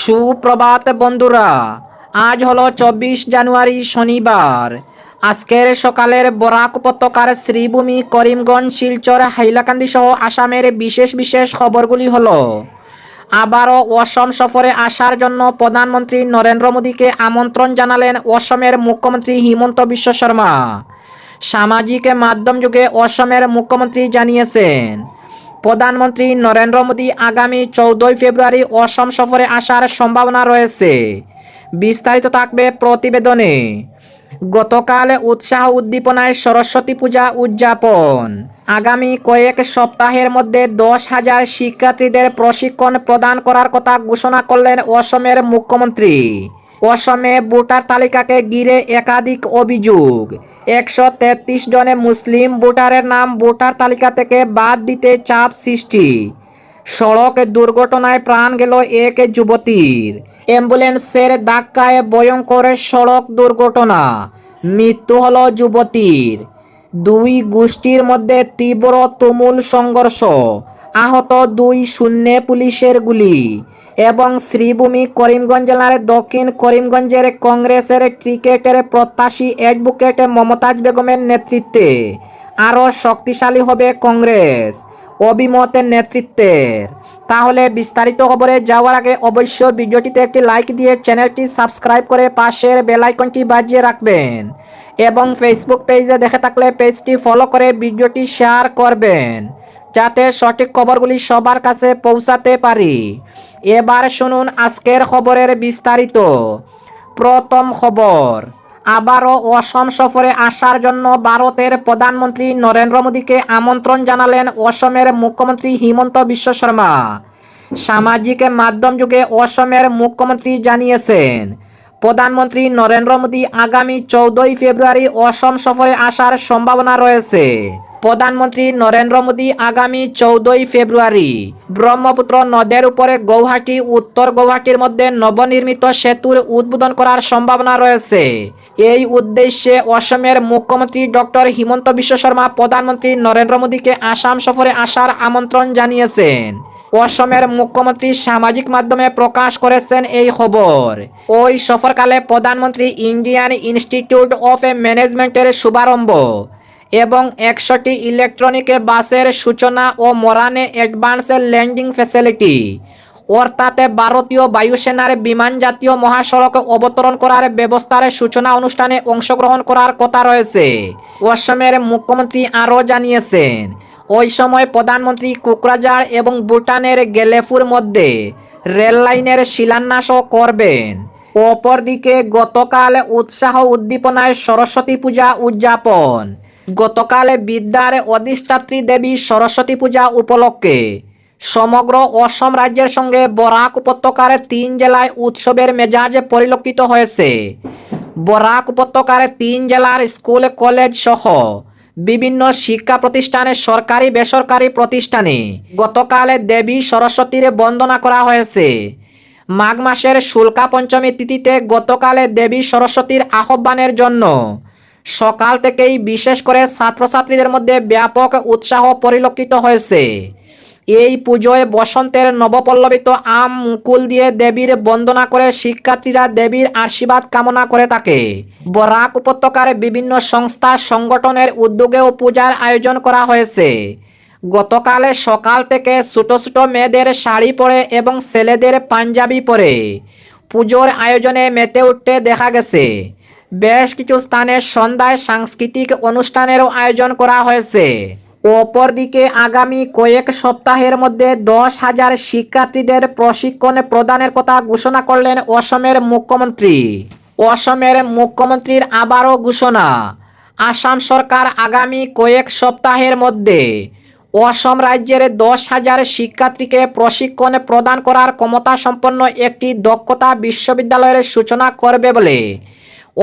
সুপ্রভাত বন্ধুরা, আজ হলো 24 জানুয়ারি শনিবার। আজকের সকালের বরাক উপত্যকার শ্রীভূমি, করিমগঞ্জ, শিলচর, হাইলাকান্দি সহ আসামের বিশেষ বিশেষ খবরগুলি হলো: আবারও অসম সফরে আসার জন্য প্রধানমন্ত্রী নরেন্দ্র মোদীকে আমন্ত্রণ জানালেন অসমের মুখ্যমন্ত্রী হিমন্ত বিশ্ব শর্মা। সামাজিক মাধ্যম যুগে অসমের মুখ্যমন্ত্রী জানিয়েছেন, প্রধানমন্ত্রী নরেন্দ্র মোদী আগামী 14 ফেব্রুয়ারি অসম সফরে আসার সম্ভাবনা রয়েছে। বিস্তারিত থাকবে প্রতিবেদনে। গতকাল উৎসাহ উদ্দীপনায় সরস্বতী পূজা উদযাপন। আগামী কয়েক সপ্তাহের মধ্যে 10,000 শিক্ষার্থীদের প্রশিক্ষণ প্রদান করার কথা ঘোষণা করলেন অসমের মুখ্যমন্ত্রী। অসমে ভোটার তালিকাকে ঘিরে একাধিক অভিযোগ। 133 জনে মুসলিম ভোটারের নাম ভোটার তালিকা থেকে বাদ দিতে চাপ সৃষ্টি। সড়ক দুর্ঘটনায় প্রাণ গেল এক যুবতীর। অ্যাম্বুলেন্সের ধাক্কায় ভয়ঙ্কর সড়ক দুর্ঘটনা, মৃত্যু হল যুবতীর। দুই গোষ্ঠীর মধ্যে তীব্র তুমুল সংঘর্ষ, আহত 2 শূন্যে পুলিশের গুলি। এবং শ্রীভূমি, করিমগঞ্জ জেলার দক্ষিণ করিমগঞ্জের কংগ্রেসের ক্রিকেটের প্রত্যাশী অ্যাডভোকেট মমতাজ বেগমের নেতৃত্বে আরও শক্তিশালী হবে কংগ্রেস, অভিমতের নেতৃত্বের। তাহলে বিস্তারিত খবরে যাওয়ার আগে অবশ্যই ভিডিওটিতে একটি লাইক দিয়ে চ্যানেলটি সাবস্ক্রাইব করে পাশের বেল আইকনটি বাজিয়ে রাখবেন এবং ফেসবুক পেজে দেখে থাকলে পেজটি ফলো করে ভিডিওটি শেয়ার করবেন, যাতে সঠিক খবরগুলি সবার কাছে পৌঁছাতে পারি। এবার শুনুন আজকের খবরের বিস্তারিত। প্রথম খবর, আবারও অসম সফরে আসার জন্য ভারতের প্রধানমন্ত্রী নরেন্দ্র মোদীকে আমন্ত্রণ জানালেন অসমের মুখ্যমন্ত্রী হিমন্ত বিশ্ব শর্মা। সামাজিক মাধ্যম যুগে অসমের মুখ্যমন্ত্রী জানিয়েছেন, প্রধানমন্ত্রী নরেন্দ্র মোদী আগামী 14 ফেব্রুয়ারি অসম সফরে আসার সম্ভাবনা রয়েছে। প্রধানমন্ত্রী নরেন্দ্র মোদী আগামী 14 ফেব্রুয়ারি ব্রহ্মপুত্র নদের উপরে গৌহাটি উত্তর গৌহাটির মধ্যে নবনির্মিত সেতুর উদ্বোধন করার সম্ভাবনা রয়েছে। এই উদ্দেশ্যে অসমের মুখ্যমন্ত্রী ডক্টর হিমন্ত বিশ্ব শর্মা প্রধানমন্ত্রী নরেন্দ্র মোদীকে আসাম সফরে আসার আমন্ত্রণ জানিয়েছেন। অসমের মুখ্যমন্ত্রী সামাজিক মাধ্যমে প্রকাশ করেছেন এই খবর। ওই সফরকালে প্রধানমন্ত্রী ইন্ডিয়ান ইনস্টিটিউট অফ ম্যানেজমেন্টের শুভারম্ভ এবং 100টি ইলেকট্রনিক বাসের সূচনা ও মোরানে অ্যাডভান্স ল্যান্ডিং ফ্যাসিলিটি অর্থাৎ ভারতীয় বায়ুসেনার বিমান জাতীয় মহাসড়ক অবতরণ করার ব্যবস্থার সূচনা অনুষ্ঠানে অংশগ্রহণ করার কথা রয়েছে। অসমের মুখ্যমন্ত্রী আরও জানিয়েছেন, ওই সময় প্রধানমন্ত্রী কোকরাঝাড় এবং ভুটানের গেলেফুর মধ্যে রেল লাইনের শিলান্যাসও করবেন। অপরদিকে গতকাল উৎসাহ উদ্দীপনায় সরস্বতী পূজা উদযাপন। গতকাল বিদ্যার অধিষ্ঠাত্রী দেবী সরস্বতী পূজা উপলক্ষে সমগ্র অসম রাজ্যের সঙ্গে বরাক উপত্যকার 3 জেলায় উৎসবের মেজাজ পরিলক্ষিত হয়েছে। বরাক উপত্যকার 3 জেলার স্কুল, কলেজ সহ বিভিন্ন শিক্ষা প্রতিষ্ঠানে, সরকারি বেসরকারি প্রতিষ্ঠানে গতকাল দেবী সরস্বতীর বন্দনা করা হয়েছে। মাঘ মাসের শুল্কা পঞ্চমী তিথিতে গতকাল দেবী সরস্বতীর আহ্বানের জন্য সকাল থেকেই বিশেষ করে ছাত্রছাত্রীদের মধ্যে ব্যাপক উৎসাহ পরিলক্ষিত হয়েছে। এই পুজোয় বসন্তের নবপল্লবিত আম মুকুল দিয়ে দেবীর বন্দনা করে শিক্ষার্থীরা দেবীর আশীর্বাদ কামনা করে থাকে। বরাক উপত্যকার বিভিন্ন সংস্থা সংগঠনের উদ্যোগেও পূজার আয়োজন করা হয়েছে। গতকালে সকাল থেকে ছোট ছোট মেয়েদের শাড়ি পরে এবং ছেলেদের পাঞ্জাবি পরে পুজোর আয়োজনে মেতে উঠতে দেখা গেছে। বেশ কিছু স্থানে সন্ধ্যায় সাংস্কৃতিক অনুষ্ঠানেরও আয়োজন করা হয়েছে। অপরদিকে আগামী কয়েক সপ্তাহের মধ্যে 10,000 শিক্ষার্থীদের প্রশিক্ষণ প্রদানের কথা ঘোষণা করলেন অসমের মুখ্যমন্ত্রী। অসমের মুখ্যমন্ত্রীর আবারও ঘোষণা, আসাম সরকার আগামী কয়েক সপ্তাহের মধ্যে অসম রাজ্যের 10,000 শিক্ষার্থীকে প্রশিক্ষণ প্রদান করার ক্ষমতা সম্পন্ন একটি দক্ষতা বিশ্ববিদ্যালয়ের সূচনা করবে বলে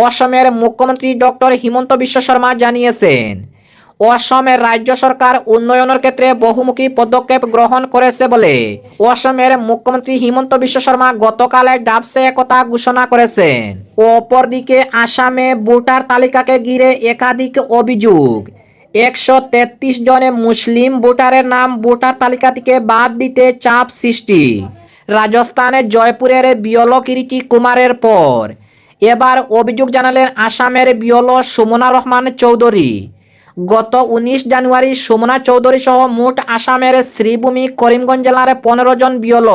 অসমের মুখ্যমন্ত্রী ডক্টর হিমন্ত বিশ্ব শর্মা জানিয়েছেন। অসমের রাজ্য সরকার উন্নয়নের ক্ষেত্রে বহুমুখী পদক্ষেপ গ্রহণ করেছে বলে অসমের মুখ্যমন্ত্রী হিমন্ত বিশ্ব শর্মা গতকাল ডাবসে একথা ঘোষণা করেছেন। অপরদিকে আসামে ভোটার তালিকাকে ঘিরে একাধিক অভিযোগ। 133 জনে মুসলিম ভোটারের নাম ভোটার তালিকা থেকে বাদ দিতে চাপ সৃষ্টি। রাজস্থানের জয়পুরের বিয়ল কিরিটি কুমারের পর এবার অভিযোগ জানালেন আসামের বিয়ল সুমনা রহমান চৌধুরী। গত 19 জানুয়ারি সুমনা চৌধুরী সহ মোট আসামের শ্রীভূমি করিমগঞ্জ জেলার 15 জন বিয়ল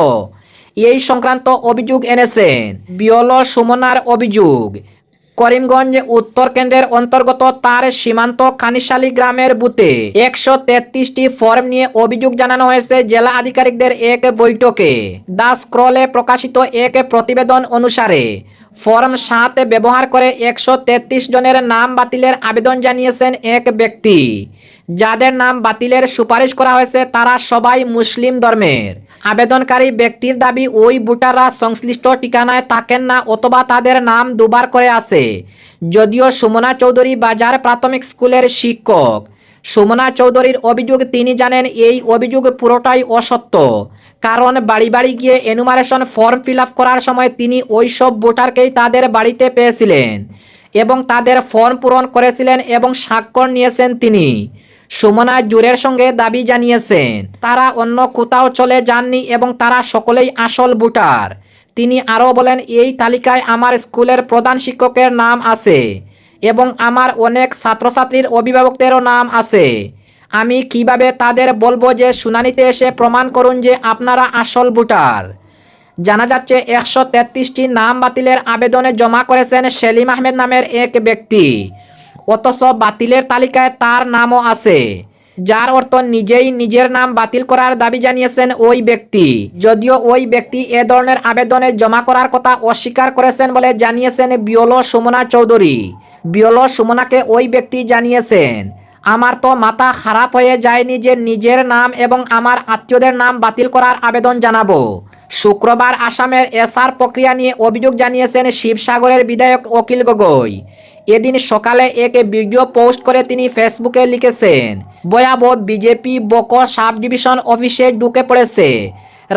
এই সংক্রান্ত অভিযোগ এনেছেন। বিয়ল সুমনার অভিযোগ, করিমগঞ্জ উত্তর কেন্দ্রের অন্তর্গত তার সীমান্ত কানিশালী গ্রামের বুথে 133টি ফর্ম নিয়ে অভিযোগ জানানো হয়েছে জেলা আধিকারিকদের এক বৈঠকে। দ্য স্ক্রলে প্রকাশিত এক প্রতিবেদন অনুসারে ফর্ম 7 ব্যবহার করে 133 জনের নাম বাতিলের আবেদন জানিয়েছেন এক ব্যক্তি। যাদের নাম বাতিলের সুপারিশ করা হয়েছে তারা সবাই মুসলিম ধর্মের। আবেদনকারী ব্যক্তির দাবি ওই ভোটাররা সংশ্লিষ্ট ঠিকানায় থাকেন না অথবা তাদের নাম দুবার করে আছে। যদিও সুমনা চৌধুরী বাজার প্রাথমিক স্কুলের শিক্ষক। সুমনা চৌধুরীর অভিযোগ, তিনি জানেন এই অভিযোগ পুরোটাই অসত্য, কারণ বাড়ি বাড়ি গিয়ে এনুমারেশন ফর্ম ফিল আপ করার সময় তিনি ওই সব ভোটারকেই তাদের বাড়িতে পেয়েছিলেন এবং তাদের ফর্ম পূরণ করেছিলেন এবং স্বাক্ষর নিয়েছেন তিনি। সুমনা জোরের সঙ্গে দাবি জানিয়েছেন তারা অন্য কোথাও চলে যাননি এবং তারা সকলেই আসল ভোটার। তিনি আরও বলেন, এই তালিকায় আমার স্কুলের প্রধান শিক্ষকের নাম আছে এবং আমার অনেক ছাত্রছাত্রীর অভিভাবকদেরও নাম আছে। আমি কিভাবে তাদের বলবো যে শুনানিতে এসে প্রমাণ করুন যে আপনারা আসল ভোটার। জানা যাচ্ছে 133টি নাম বাতিলের আবেদনে জমা করেছেন সেলিম আহমেদ নামের এক ব্যক্তি, অথচ বাতিলের তালিকায় তার নামও আছে, যার অর্থ নিজেই নিজের নাম বাতিল করার দাবি জানিয়েছেন ওই ব্যক্তি। যদিও ওই ব্যক্তি এ ধরনের আবেদনে জমা করার কথা অস্বীকার করেছেন বলে জানিয়েছেন বিয়ল সুমনা চৌধুরী। বিয়ল সুমনাকে ওই ব্যক্তি জানিয়েছেন, আমার তো মাথা খারাপ হয়ে যায়নি যে নিজের নাম এবং আমার আত্মীয়দের নাম বাতিল করার আবেদন জানাবো। শুক্রবার আসামের এসআর প্রক্রিয়া নিয়ে অভিযোগ জানিয়েছেন শিবসাগরের বিধায়ক অখিল গগৈ। এদিন সকালে এক ভিডিও পোস্ট করে তিনি ফেসবুকে লিখেছেন, ভয়াবহ, বিজেপি বকো সাব ডিভিশন অফিসে ঢুকে পড়েছে।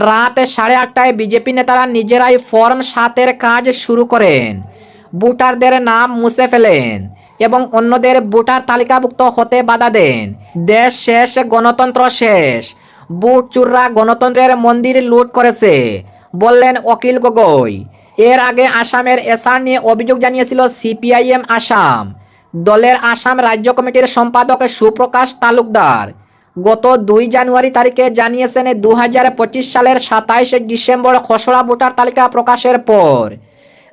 রাত 8:30টায় বিজেপি নেতারা নিজেরাই ফর্ম 7-এর কাজ শুরু করেন, ভোটারদের নাম মুছে ফেলেন এবং অন্যদের ভোটার তালিকাভুক্ত হতে বাধা দেন। দেশ শেষ, গণতন্ত্র শেষ, ভোট চোররা গণতন্ত্রের মন্দির লুট করেছে, বললেন অখিল গগৈ। এর আগে আসামের এসআর নিয়ে অভিযোগ জানিয়েছিল সিপিআইএম আসাম। দলের আসাম রাজ্য কমিটির সম্পাদক সুপ্রকাশ তালুকদার গত 2 জানুয়ারি তারিখে জানিয়েছেন 2025 সালের 27 ডিসেম্বর খসড়া ভোটার তালিকা প্রকাশের পর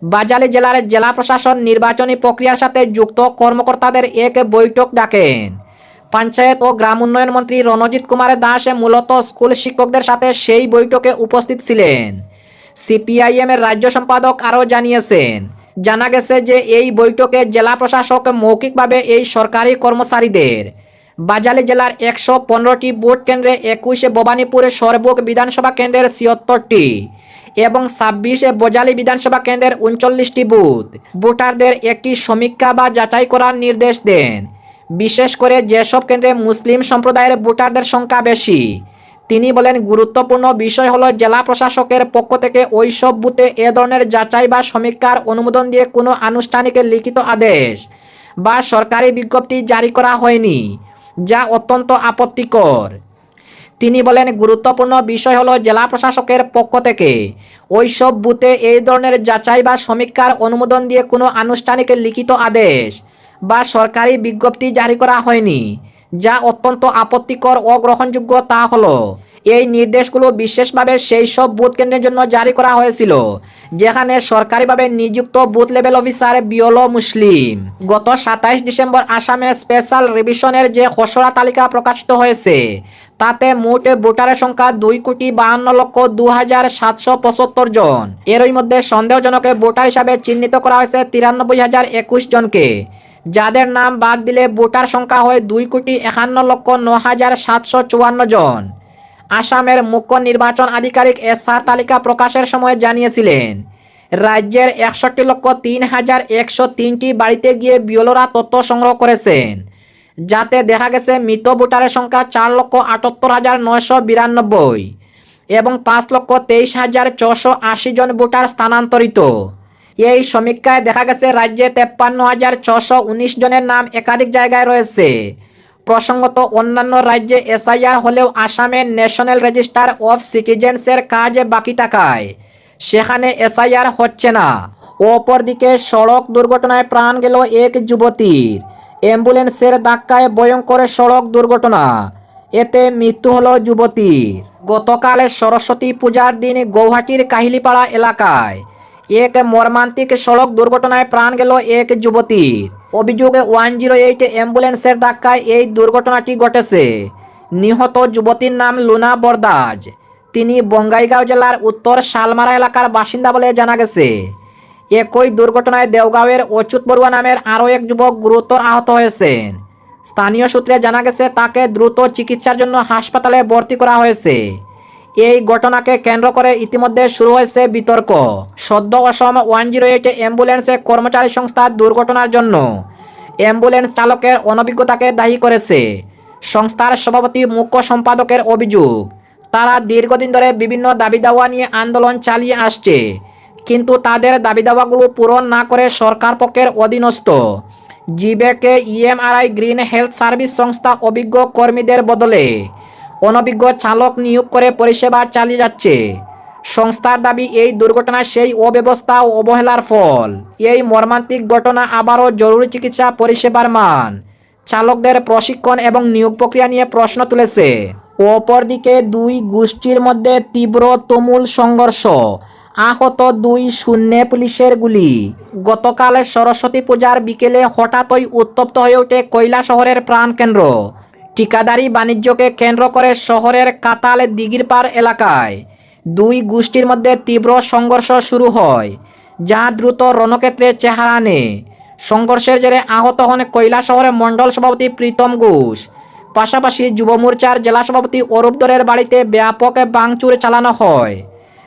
বাজালি জেলার জেলা প্রশাসন নির্বাচনী প্রক্রিয়ার সাথে যুক্ত কর্মকর্তাদের এক বৈঠক ডাকেন। পঞ্চায়েত ও গ্রাম উন্নয়ন মন্ত্রী রণজিৎ কুমার দাস মূলত স্কুল শিক্ষকদের সাথে সেই বৈঠকে উপস্থিত ছিলেন। সিপিআইএম এর রাজ্য সম্পাদক আরও জানিয়েছেন, জানা গেছে যে এই বৈঠকে জেলা প্রশাসক মৌখিকভাবে এই সরকারি কর্মচারীদের বাজালি জেলার 115টি ভোট কেন্দ্রে 21 ভবানীপুর সরবুক বিধানসভা কেন্দ্রের 76টি এবং 26 বজালি বিধানসভা কেন্দ্রের 39টি বুথ ভোটারদের একটি সমীক্ষা বা যাচাই করার নির্দেশ দেন, বিশেষ করে যেসব কেন্দ্রে মুসলিম সম্প্রদায়ের ভোটারদের সংখ্যা বেশি। তিনি বলেন, গুরুত্বপূর্ণ বিষয় হলো জেলা প্রশাসকের পক্ষ থেকে ওই সব বুথে এ ধরনের যাচাই বা সমীক্ষার অনুমোদন দিয়ে কোনো আনুষ্ঠানিক লিখিত আদেশ বা সরকারি বিজ্ঞপ্তি জারি করা হয়নি, যা অত্যন্ত আপত্তিকর। তিনি বলেন, গুরুত্বপূর্ণ বিষয় হলো জেলা প্রশাসকের পক্ষ থেকে ওই সব বুথে এই ধরনের যাচাই বা সমীক্ষার অনুমোদন দিয়ে কোনো আনুষ্ঠানিক লিখিত আদেশ বা সরকারি বিজ্ঞপ্তি জারি করা হয়নি, যা অত্যন্ত আপত্তিকর ও অগ্রহণযোগ্য। তা হলো এই নির্দেশগুলো বিশেষভাবে সেই সব বুথ কেন্দ্রের জন্য জারি করা হয়েছিল যেখানে সরকারিভাবে নিযুক্ত বুথ লেভেল অফিসার বিয়ল মুসলিম। গত 27 ডিসেম্বর আসামে স্পেশাল রিভিশনের যে খসড়া তালিকা প্রকাশিত হয়েছে তাতে মোট ভোটারের সংখ্যা 2,52,02,775 জন। এরই মধ্যে সন্দেহজনক ভোটার হিসাবে চিহ্নিত করা হয়েছে 93,021 জনকে, যাদের নাম বাদ দিলে ভোটার সংখ্যা হয় 2,51,09,754 জন। আসামের মুখ্য নির্বাচন আধিকারিক এসআর তালিকা প্রকাশের সময় জানিয়েছিলেন, রাজ্যের 61,03,103টি বাড়িতে গিয়ে বিয়লরা তথ্য সংগ্রহ করেছেন, যাতে দেখা গেছে মৃত ভোটারের সংখ্যা 4,78,992 এবং 5,23,480 জন ভোটার স্থানান্তরিত। এই সমীক্ষায় দেখা গেছে রাজ্যে 53,619 জনের নাম একাধিক জায়গায় রয়েছে। প্রসঙ্গত অন্যান্য রাজ্যে এসআইআর হলেও আসামে ন্যাশনাল রেজিস্টার অফ সিটিজেন্সের কাজ বাকি থাকায় সেখানে এসআইআর হচ্ছে না। অপরদিকে সড়ক দুর্ঘটনায় প্রাণ গেল এক যুবতীর। অ্যাম্বুলেন্সের ধাক্কায় ভয়ঙ্কর সড়ক দুর্ঘটনা, এতে মৃত্যু হলো যুবতীর। গতকাল সরস্বতী পূজার দিন গৌহাটির কাহিলিপাড়া এলাকায় এক মর্মান্তিক সড়ক দুর্ঘটনায় প্রাণ গেল এক যুবতীর। অভিযোগ 108 অ্যাম্বুলেন্সের ধাক্কায় এই দুর্ঘটনাটি ঘটেছে। নিহত যুবতীর নাম লুনা বরদাজ। তিনি বঙ্গাইগাঁও জেলার উত্তর শালমারা এলাকার বাসিন্দা বলে জানা গেছে। একই দুর্ঘটনায় দেওগাঁওয়ের অচ্যুত বড়ুয়া নামের আরও এক যুবক গুরুতর আহত হয়েছেন। স্থানীয় সূত্রে জানা গেছে তাকে দ্রুত চিকিৎসার জন্য হাসপাতালে ভর্তি করা হয়েছে। এই ঘটনাকে কেন্দ্র করে ইতিমধ্যে শুরু হয়েছে বিতর্ক। সদ্য অসম 108 অ্যাম্বুলেন্সে কর্মচারী সংস্থা দুর্ঘটনার জন্য অ্যাম্বুলেন্স চালকের অনভিজ্ঞতাকে দায়ী করেছে। সংস্থার সভাপতি মুখ্য সম্পাদকের অভিযোগ, তারা দীর্ঘদিন ধরে বিভিন্ন দাবি দাওয়া নিয়ে আন্দোলন চালিয়ে আসছে, কিন্তু তাদের দাবি দাওয়াগুলো পূরণ না করে সরকার পক্ষের অধীনস্থ জিবেকে ইএমআরআই গ্রিন হেলথ সার্ভিস সংস্থা অভিজ্ঞ কর্মীদের বদলে অনভিজ্ঞ চালক নিয়োগ করে পরিষেবা চালিয়ে যাচ্ছে। সংস্থার দাবি এই দুর্ঘটনা সেই অব্যবস্থা ও অবহেলার ফল। এই মর্মান্তিক ঘটনা আবারও জরুরি চিকিৎসা পরিষেবার মান, চালকদের প্রশিক্ষণ এবং নিয়োগ প্রক্রিয়া নিয়ে প্রশ্ন তুলেছে। অপরদিকে দুই গোষ্ঠীর মধ্যে তীব্র তুমুল সংঘর্ষ, আহত 2 শূন্যে পুলিশের গুলি। গতকাল সরস্বতী পূজার বিকেলে হঠাৎই উত্তপ্ত হয়ে ওঠে কৈলাসহরের প্রাণকেন্দ্র। ঠিকাদারি বাণিজ্যকে কেন্দ্র করে শহরের কাতাল দিঘিরপাড় এলাকায় দুই গোষ্ঠীর মধ্যে তীব্র সংঘর্ষ শুরু হয়, যা দ্রুত রণক্ষেত্রে চেহারা নেয়। সংঘর্ষের জেরে আহত হন কৈলাসহরের মণ্ডল সভাপতি প্রীতম ঘোষ। পাশাপাশি যুব মোর্চার জেলা সভাপতি অরূপ দরের বাড়িতে ব্যাপক ভাঙচুর চালানো হয়।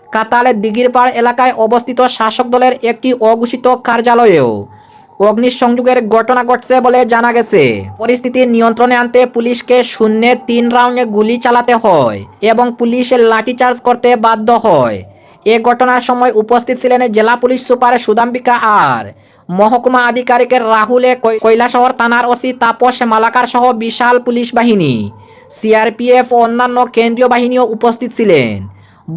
কাতালের দিঘিরপাড় এলাকায় অবস্থিত শাসক দলের একটি অঘোষিত কার্যালয়েও অগ্নিসংযোগের ঘটনা ঘটছে বলে জানা গেছে। পরিস্থিতি নিয়ন্ত্রণে আনতে পুলিশকে 0-3 রাউন্ডে গুলি চালাতে হয় এবং পুলিশ লাঠিচার্জ করতে বাধ্য হয়। এ ঘটনার সময় উপস্থিত ছিলেন জেলা পুলিশ সুপার সুদাম্বিকা আর মহকুমা আধিকারিকের রাহুলে, কৈলাসহর থানার ওসি তাপস মালাকার সহ বিশাল পুলিশ বাহিনী, সিআরপিএফ ও অন্যান্য কেন্দ্রীয় বাহিনীও উপস্থিত ছিলেন।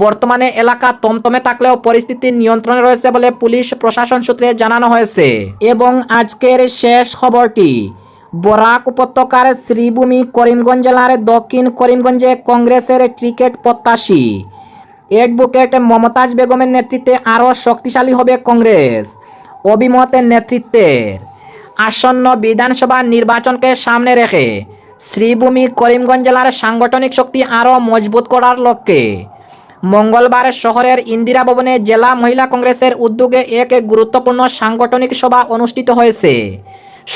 বর্তমানে এলাকা তমতমে থাকলেও পরিস্থিতি নিয়ন্ত্রণে রয়েছে বলে পুলিশ প্রশাসন সূত্রে জানানো হয়েছে। এবং আজকের শেষ খবরটি, বরাক উপত্যকার শ্রীভূমি করিমগঞ্জ জেলার দক্ষিণ করিমগঞ্জে কংগ্রেসের ক্রিকেট প্রত্যাশী অ্যাডভোকেট মমতাজ বেগমের নেতৃত্বে আরও শক্তিশালী হবে কংগ্রেস। অভিমতের নেতৃত্বের আসন্ন বিধানসভা নির্বাচনকে সামনে রেখে শ্রীভূমি করিমগঞ্জ জেলার সাংগঠনিক শক্তি আরও মজবুত করার লক্ষ্যে মঙ্গলবার শহরের ইন্দিরা ভবনে জেলা মহিলা কংগ্রেসের উদ্যোগে এক গুরুত্বপূর্ণ সাংগঠনিক সভা অনুষ্ঠিত হয়েছে।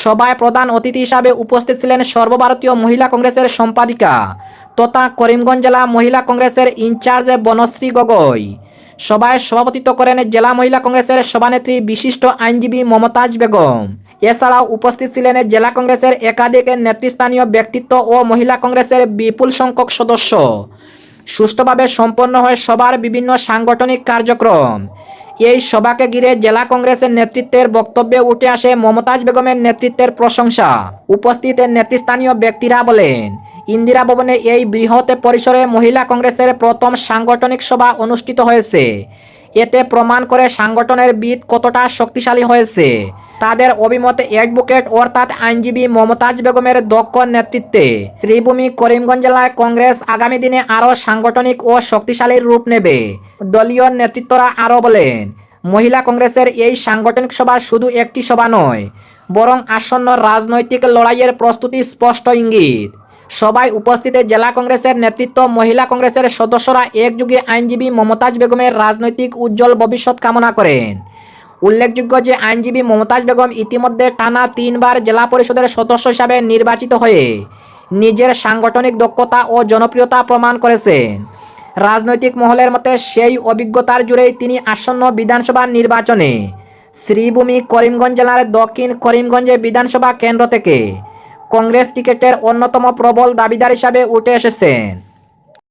সভায় প্রধান অতিথি হিসাবে উপস্থিত ছিলেন সর্বভারতীয় মহিলা কংগ্রেসের সম্পাদিকা তথা করিমগঞ্জ জেলা মহিলা কংগ্রেসের ইনচার্জ বনশ্রী গগৈ। সভায় সভাপতিত্ব করেন জেলা মহিলা কংগ্রেসের সভানেত্রী বিশিষ্ট আইনজীবী মমতাজ বেগম। এছাড়াও উপস্থিত ছিলেন জেলা কংগ্রেসের একাধিক নেতৃস্থানীয় ব্যক্তিত্ব ও মহিলা কংগ্রেসের বিপুল সংখ্যক সদস্য। সুষ্ঠুভাবে সম্পন্ন হয় সবার বিভিন্ন সাংগঠনিক কার্যক্রম। এই সভাকে ঘিরে জেলা কংগ্রেসের নেতৃত্বের বক্তব্যে উঠে আসে মমতাজ বেগমের নেতৃত্বের প্রশংসা। উপস্থিত নেতৃস্থানীয় ব্যক্তিরা বলেন, ইন্দিরা ভবনে এই বৃহৎ পরিসরে মহিলা কংগ্রেসের প্রথম সাংগঠনিক সভা অনুষ্ঠিত হয়েছে। এতে প্রমাণ করে সাংগঠনের ভিত কতটা শক্তিশালী হয়েছে। তাদের অভিমতে অ্যাডভোকেট অর্থাৎ আইনজীবী মমতাজ বেগমের দক্ষ নেতৃত্বে শ্রীভূমি করিমগঞ্জ জেলায় কংগ্রেস আগামী দিনে আরও সাংগঠনিক ও শক্তিশালী রূপ নেবে। দলীয় নেতৃত্বরা আরও বলেন, মহিলা কংগ্রেসের এই সাংগঠনিক সভা শুধু একটি সভা নয়, বরং আসন্ন রাজনৈতিক লড়াইয়ের প্রস্তুতি স্পষ্ট ইঙ্গিত। সবাই উপস্থিত জেলা কংগ্রেসের নেতৃত্ব, মহিলা কংগ্রেসের সদস্যরা একযোগে আইনজীবী মমতাজ বেগমের রাজনৈতিক উজ্জ্বল ভবিষ্যৎ কামনা করেন। উল্লেখযোগ্য যে আইনজীবী মমতাজ বেগম ইতিমধ্যে টানা 3 বার জেলা পরিষদের সদস্য হিসাবে নির্বাচিত হয়ে নিজের সাংগঠনিক দক্ষতা ও জনপ্রিয়তা প্রমাণ করেছেন। রাজনৈতিক মহলের মতে সেই অভিজ্ঞতার জুড়েই তিনি আসন্ন বিধানসভা নির্বাচনে শ্রীভূমি করিমগঞ্জ জেলার দক্ষিণ করিমগঞ্জে বিধানসভা কেন্দ্র থেকে কংগ্রেস টিকেটের অন্যতম প্রবল দাবিদার হিসাবে উঠে এসেছেন।